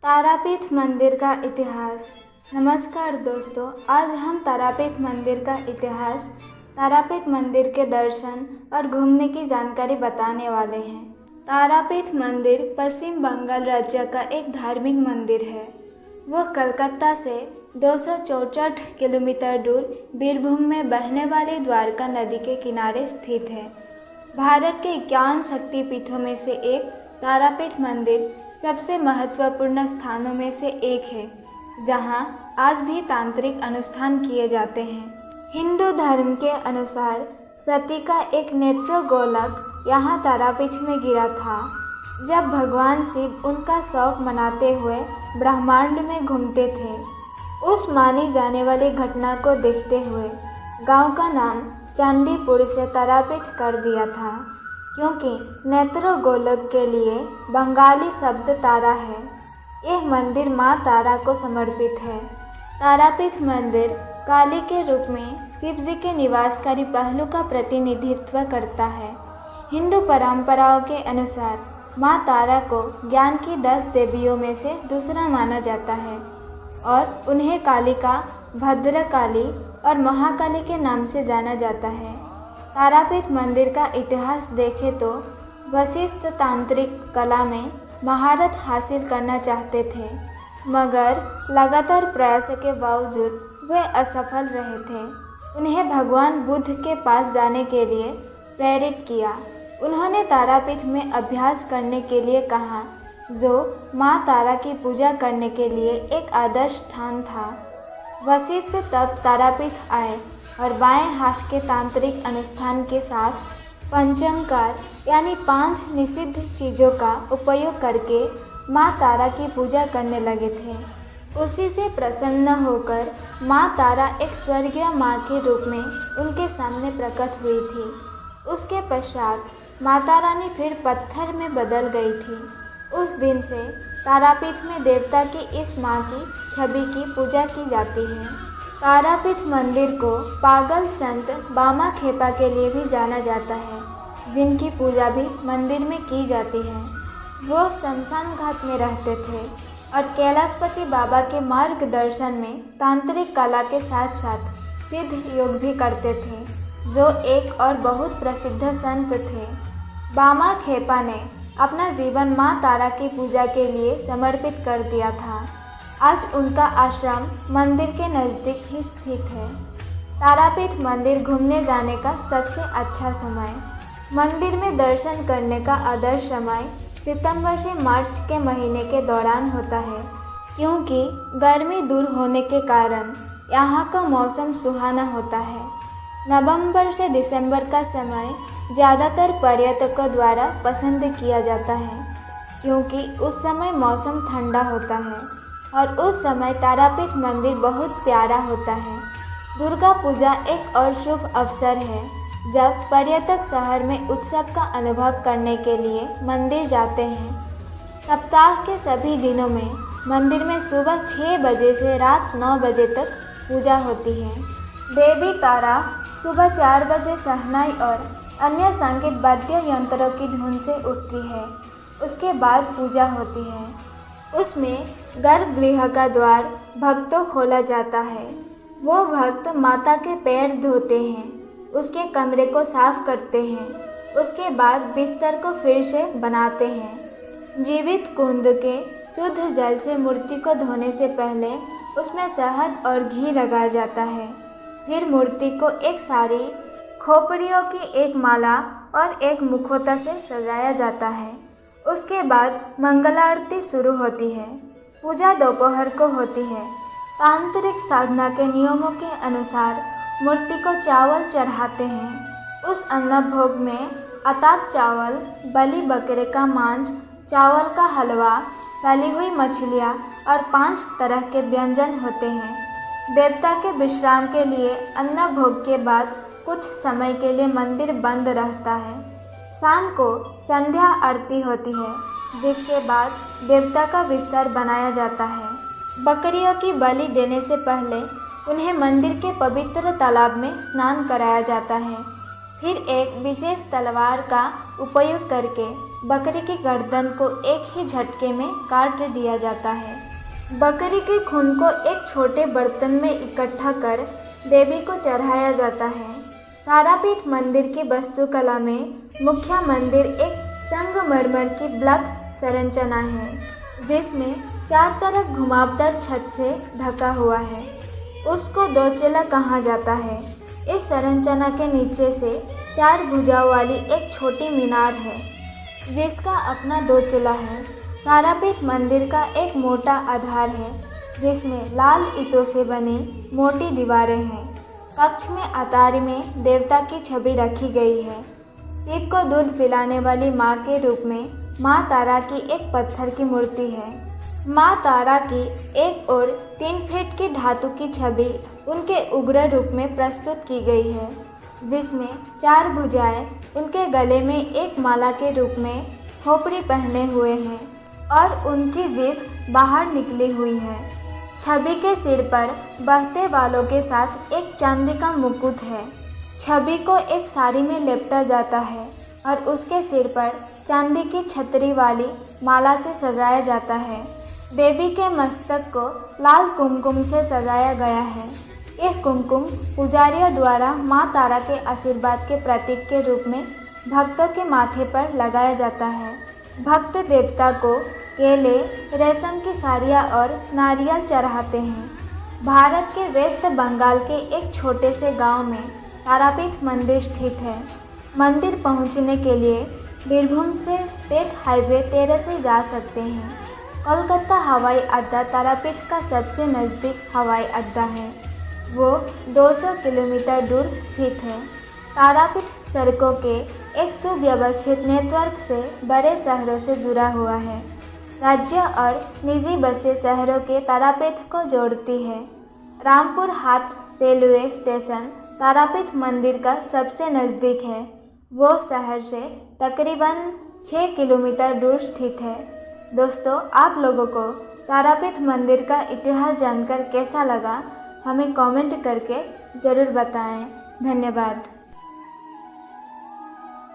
तारापीठ मंदिर का इतिहास। नमस्कार दोस्तों, आज हम तारापीठ मंदिर का इतिहास, तारापीठ मंदिर के दर्शन और घूमने की जानकारी बताने वाले हैं। तारापीठ मंदिर पश्चिम बंगाल राज्य का एक धार्मिक मंदिर है। वह कलकत्ता से 264 किलोमीटर दूर बीरभूम में बहने वाली द्वारका नदी के किनारे स्थित है। भारत के 51 शक्तिपीठों में से एक तारापीठ मंदिर सबसे महत्वपूर्ण स्थानों में से एक है, जहां आज भी तांत्रिक अनुष्ठान किए जाते हैं। हिंदू धर्म के अनुसार सती का एक नेत्र गोलक यहाँ तारापीठ में गिरा था। जब भगवान शिव उनका शौक मनाते हुए ब्रह्मांड में घूमते थे, उस मानी जाने वाली घटना को देखते हुए गांव का नाम चांदीपुर से तारापीठ कर दिया था, क्योंकि नेत्र गोलक के लिए बंगाली शब्द तारा है। यह मंदिर माँ तारा को समर्पित है। तारापीठ मंदिर काली के रूप में शिव जी के निवासकारी पहलू का प्रतिनिधित्व करता है। हिंदू परंपराओं के अनुसार माँ तारा को ज्ञान की 10 देवियों में से दूसरा माना जाता है और उन्हें कालिका, भद्रकाली और महाकाली के नाम से जाना जाता है। तारापीठ मंदिर का इतिहास देखें तो वशिष्ठ तांत्रिक कला में महारत हासिल करना चाहते थे, मगर लगातार प्रयासों के बावजूद वे असफल रहे थे। उन्हें भगवान बुद्ध के पास जाने के लिए प्रेरित किया। उन्होंने तारापीठ में अभ्यास करने के लिए कहा, जो माँ तारा की पूजा करने के लिए एक आदर्श स्थान था। वशिष्ठ तब तारापीठ आए और बाएं हाथ के तांत्रिक अनुष्ठान के साथ पंचमकार यानी 5 निषिद्ध चीज़ों का उपयोग करके माँ तारा की पूजा करने लगे थे। उसी से प्रसन्न होकर माँ तारा एक स्वर्गीय माँ के रूप में उनके सामने प्रकट हुई थी। उसके पश्चात माता रानी फिर पत्थर में बदल गई थी। उस दिन से तारापीठ में देवता की इस माँ की छवि की पूजा की जाती है। तारापीठ मंदिर को पागल संत बामा खेपा के लिए भी जाना जाता है, जिनकी पूजा भी मंदिर में की जाती है। वो शमशान घाट में रहते थे और कैलाशपति बाबा के मार्गदर्शन में तांत्रिक कला के साथ साथ सिद्ध योग भी करते थे, जो एक और बहुत प्रसिद्ध संत थे। बामा खेपा ने अपना जीवन माँ तारा की पूजा के लिए समर्पित कर दिया था। आज उनका आश्रम मंदिर के नज़दीक ही स्थित है। तारापीठ मंदिर घूमने जाने का सबसे अच्छा समय। मंदिर में दर्शन करने का आदर्श समय सितंबर से मार्च के महीने के दौरान होता है, क्योंकि गर्मी दूर होने के कारण यहाँ का मौसम सुहाना होता है। नवंबर से दिसंबर का समय ज़्यादातर पर्यटकों द्वारा पसंद किया जाता है, क्योंकि उस समय मौसम ठंडा होता है और उस समय तारापीठ मंदिर बहुत प्यारा होता है। दुर्गा पूजा एक और शुभ अवसर है, जब पर्यटक शहर में उत्सव का अनुभव करने के लिए मंदिर जाते हैं। सप्ताह के सभी दिनों में मंदिर में सुबह 6 बजे से रात 9 बजे तक पूजा होती है। देवी तारा सुबह 4 बजे शहनाई और अन्य संगीत वाद्य यंत्रों की धुन से उठती है। उसके बाद पूजा होती है। उसमें गर्भगृह का द्वार भक्तों खोला जाता है। वो भक्त माता के पैर धोते हैं, उसके कमरे को साफ करते हैं, उसके बाद बिस्तर को फिर से बनाते हैं। जीवित कुंड के शुद्ध जल से मूर्ति को धोने से पहले उसमें शहद और घी लगाया जाता है। फिर मूर्ति को एक सारी खोपड़ियों की एक माला और एक मुखौटा से सजाया जाता है। उसके बाद मंगलारती शुरू होती है। पूजा दोपहर को होती है। तांत्रिक साधना के नियमों के अनुसार मूर्ति को चावल चढ़ाते हैं। उस अन्न भोग में अताप चावल, बलि बकरे का मांस, चावल का हलवा, तली हुई मछलियाँ और 5 तरह के व्यंजन होते हैं। देवता के विश्राम के लिए अन्न भोग के बाद कुछ समय के लिए मंदिर बंद रहता है। शाम को संध्या आरती होती है, जिसके बाद देवता का बिस्तर बनाया जाता है। बकरियों की बलि देने से पहले उन्हें मंदिर के पवित्र तालाब में स्नान कराया जाता है। फिर एक विशेष तलवार का उपयोग करके बकरी की गर्दन को एक ही झटके में काट दिया जाता है। बकरी के खून को एक छोटे बर्तन में इकट्ठा कर देवी को चढ़ाया जाता है। तारापीठ मंदिर की वास्तुकला में मुख्य मंदिर एक संगमरमर की ब्लॉक संरचना है, जिसमें चार तरफ घुमावदार छत से ढका हुआ है। उसको दोचला कहा जाता है। इस संरचना के नीचे से चार भुजाओं वाली एक छोटी मीनार है, जिसका अपना दोचला है। तारापीठ मंदिर का एक मोटा आधार है, जिसमें लाल ईंटों से बनी मोटी दीवारें हैं। कक्ष में अतारी में देवता की छवि रखी गई है। शिव को दूध पिलाने वाली माँ के रूप में माँ तारा की एक पत्थर की मूर्ति है। माँ तारा की एक और 3 फीट की धातु की छवि उनके उग्र रूप में प्रस्तुत की गई है, जिसमें 4 भुजाएं उनके गले में एक माला के रूप में खोपड़ी पहने हुए हैं और उनकी जीभ बाहर निकली हुई है। छवि के सिर पर बहते बालों के साथ एक चांदी का मुकुट है। छवि को एक साड़ी में लपेटा जाता है और उसके सिर पर चांदी की छतरी वाली माला से सजाया जाता है। देवी के मस्तक को लाल कुमकुम से सजाया गया है। यह कुमकुम पुजारियों द्वारा माँ तारा के आशीर्वाद के प्रतीक के रूप में भक्तों के माथे पर लगाया जाता है। भक्त देवता को केले, रेशम की साड़ियाँ और नारियल चढ़ाते हैं। भारत के वेस्ट बंगाल के एक छोटे से गांव में तारापीठ मंदिर स्थित है। मंदिर पहुंचने के लिए बीरभूम से स्टेट हाईवे 13 से जा सकते हैं। कोलकाता हवाई अड्डा तारापीठ का सबसे नज़दीक हवाई अड्डा है। वो 200 किलोमीटर दूर स्थित है। तारापीठ सड़कों के एक सुव्यवस्थित नेटवर्क से बड़े शहरों से जुड़ा हुआ है। राज्य और निजी बसें शहरों के तारापीठ को जोड़ती है। रामपुर हाट रेलवे स्टेशन तारापीठ मंदिर का सबसे नज़दीक है। वो शहर से तकरीबन 6 किलोमीटर दूर स्थित है। दोस्तों, आप लोगों को तारापीठ मंदिर का इतिहास जानकर कैसा लगा, हमें कमेंट करके ज़रूर बताएं। धन्यवाद।